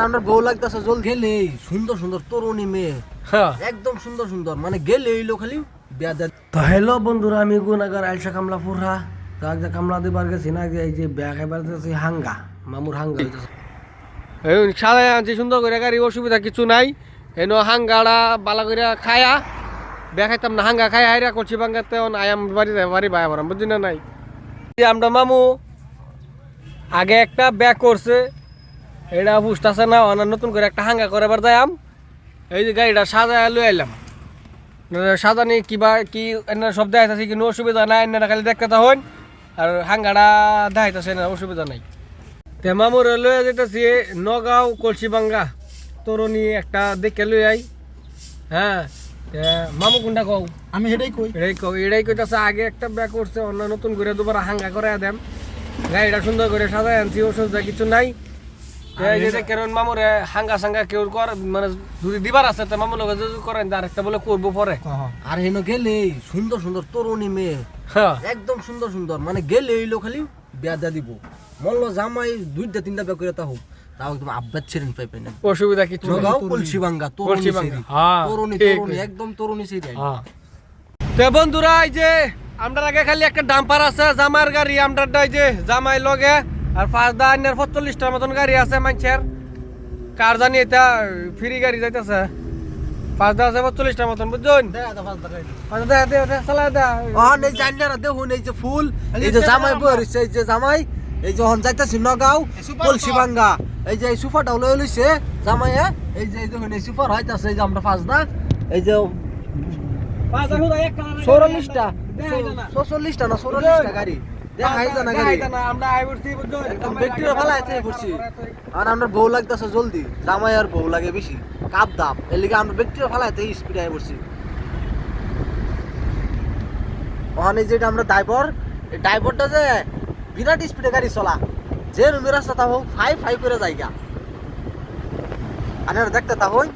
আমার বউ লাগতেছে জল গেলে সুন্দর সুন্দর তরুণী মেয়ে একদম সুন্দর সুন্দর মানে গেলে এইলো খালি বিয়া দেয়। তো হ্যালো বন্ধুরা, আমি গুনাগার আইসা কামলা ফুরহা তো এক কামলা দিবার গেছি না, এই যে বিয়া খাইবার গেছি হাঙ্গা মামুর হাঙ্গা সারাই আনছি সুন্দর করে, গাড়ি অসুবিধা কিছু নাই। এনো হাঙ্গাড়া বালা করে খায়া বিয়া খাইতাম না, হাঙ্গা খাই হাইরা করছি বাঙ্গাতে আয়াম বাড়ি বায়া ভরাম বুঝলি না নাই। আমরা মামু আগে একটা ব্যাগ করছে, এটা বুঝতেছে না, অনেক নতুন করে একটা হাঙ্গা করে এবার যাইম। এই যে গাড়িটা সাজায় লই আইলাম, সাজানি কিবা কি এনে সব দেখাইতেছি, কিন্তু অসুবিধা নাই, এনে খালি দেখতে হন আর হাঙ্গাটা দেখাইতেছে না, অসুবিধা নাই। তে মামুর লইয়া যেতেছি নগাঁও কলসিবাঙ্গা তরুণী একটা দেখে লই আই। হ্যাঁ মামু কোনটা কও? আমি এটাই কই এটাই কইতাছে আগে একটা ব্যাগ করছে, অন্য নতুন করে দুবার হাঙ্গা করে দেম। গাড়িটা সুন্দর করে সাজায় আনছি, অসুবিধা কিছু নাই। কারণ মামুরে হাঙ্গা সাঙ্গা কেউ কর মানে যদি দিবার আছে তো মামুর লগে যদি করেন আর একটা বলে করবো পরে। আর হেন গেলে সুন্দর সুন্দর তরুণী মেয়ে একদম সুন্দর সুন্দর মানে গেলে এইলো খালি বিয়া দা দিব। মল্ল জামাই দুইটা তিনটা বিয়া করে তাও তাও একদম আব্বাত ছেড়েন পাইবে না, অসুবিধা কিছু নগাঁও কলসিবাঙ্গা তরুণী তরুণী একদম তরুণী সেই। তো বন্ধুরা, এই যে আমরা আগে খালি একটা ডাম্পার আছে জামাইয়ের গাড়ি, আমরা এই যে জামাই লগে আর 45টার মতন গাড়ি আছে মানুষের, কার জানি এটা ফ্রি গাড়ি যাইতেছে 45টার মতন বুঝছেন। দেখুন এই যে ফুল, এই যে জামাই বইছে, এই যে জামাই এই যে হন যাইতেছি নগাঁও কলসিবাঙ্গা, এই যে সুপারটাও লই লইছে জামাই, এই যে দেখুন এই সুপার হইতাছে, এই যে আমরা 5 এই যে 44টা 46টা না 44টা গাড়ি দেখাই জানা গাড়ি আমরা আইবছি বুঝছেন, একদম ব্যক্তিরা ফালাইতে পড়ছি। আর আমরা বউ লাগতেছে জলদি, জামাই আর বউ লাগে বেশি কাপ দাম, এর লিগে আমরা ব্যক্তিরা ফালাইতে স্পিডে আই পড়ছি। ওখানে যেটা আমরা ড্রাইভার, এই ড্রাইভারটা যে বিরাট স্পিডে গাড়ি চলা, যে রুমের রাস্তা তা হোক 5 করে জায়গা আর দেখতে তা হই